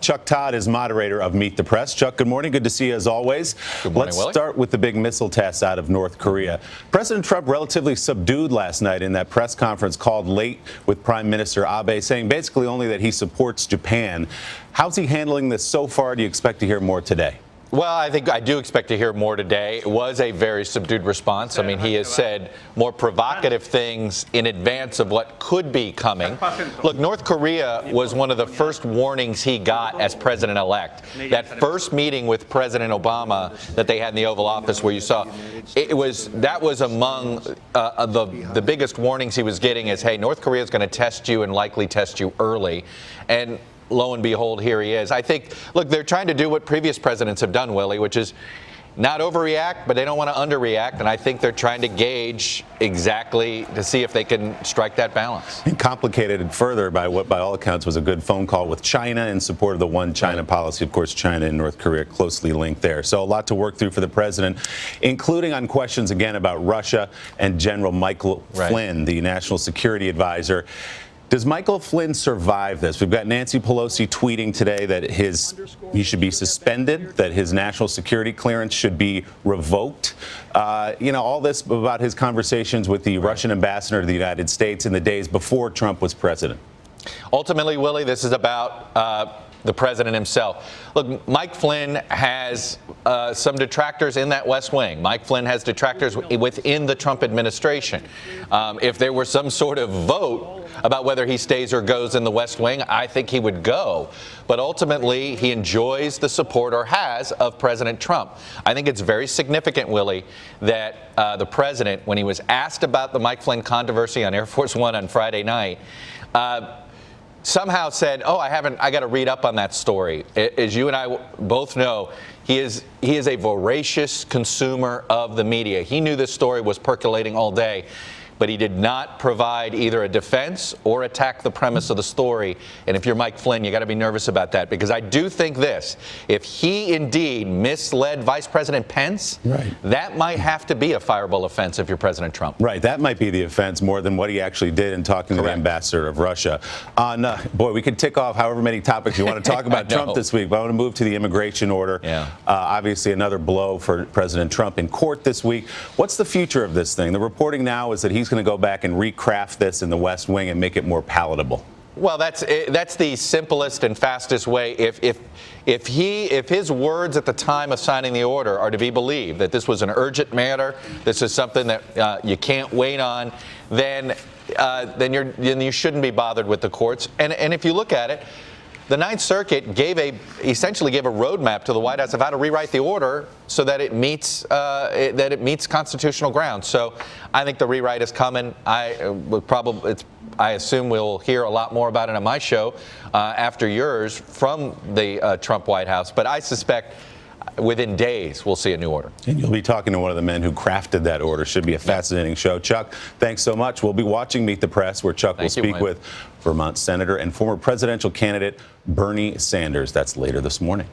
Chuck Todd is moderator of Meet the Press. Chuck, good morning. Good to see you as always. Good morning, Let's start with the big missile test out of North Korea. President Trump relatively subdued last night in that press conference called late with Prime Minister Abe, saying basically only that he supports Japan. How's he handling this so far? Do you expect to hear more today? Well, I do expect to hear more today. It was a very subdued response. I mean, he has said more provocative things in advance of what could be coming. Look, North Korea was one of the first warnings he got as president-elect. That first meeting with President Obama that they had in the Oval Office, where you saw, that was among the biggest warnings he was getting is, hey, North Korea is going to test you and likely test you early. And lo and behold, here he is. I think, look, they're trying to do what previous presidents have done, Willie, which is not overreact, but they don't want to underreact. And I think they're trying to gauge exactly to see if they can strike that balance. And complicated further by what, by all accounts, was a good phone call with China in support of the one China policy. Of course, China and North Korea closely linked there. So a lot to work through for the president, including on questions again about Russia and General Michael Flynn, the national security advisor. Does Michael Flynn survive this? We've got Nancy Pelosi tweeting today that he should be suspended, that his national security clearance should be revoked. All this about his conversations with the Russian ambassador to the United States in the days before Trump was president. Ultimately, Willie, this is about the president himself. Look, Mike Flynn has some detractors in that West Wing. Mike Flynn has detractors within the Trump administration. If there were some sort of vote about whether he stays or goes in the West Wing, I think he would go. But ultimately, he enjoys the support, or has, of President Trump. I think it's very significant, Willie, that the president, when he was asked about the Mike Flynn controversy on Air Force One on Friday night, somehow said, oh, I got to read up on that story. As you and I both know, he is a voracious consumer of the media. He knew this story was percolating all day, but he did not provide either a defense or attack the premise of the story. And if you're Mike Flynn, you got to be nervous about that, because I do think this: if he indeed misled Vice President Pence, that might have to be a fireable offense if you're President Trump. Right, that might be the offense more than what he actually did in talking to the ambassador of Russia. Boy, we could tick off however many topics you want to talk about Trump this week, but I want to move to the immigration order. Obviously another blow for President Trump in court this week. What's the future of this thing? The reporting now is that he's going to go back and recraft this in the West Wing and make it more palatable. Well, that's the simplest and fastest way. If his words at the time of signing the order are to be believed, that this was an urgent matter, this is something that you can't wait on, then you shouldn't be bothered with the courts. And if you look at it, the Ninth Circuit essentially gave a roadmap to the White House of how to rewrite the order so that it meets constitutional grounds. So I think the rewrite is coming. I assume we'll hear a lot more about it on my show after yours from the Trump White House. But I suspect within days we'll see a new order. And you'll be talking to one of the men who crafted that order. Should be a fascinating show. Chuck, thanks so much. We'll be watching Meet the Press, where Chuck will speak with Vermont Senator and former presidential candidate Bernie Sanders. That's later this morning.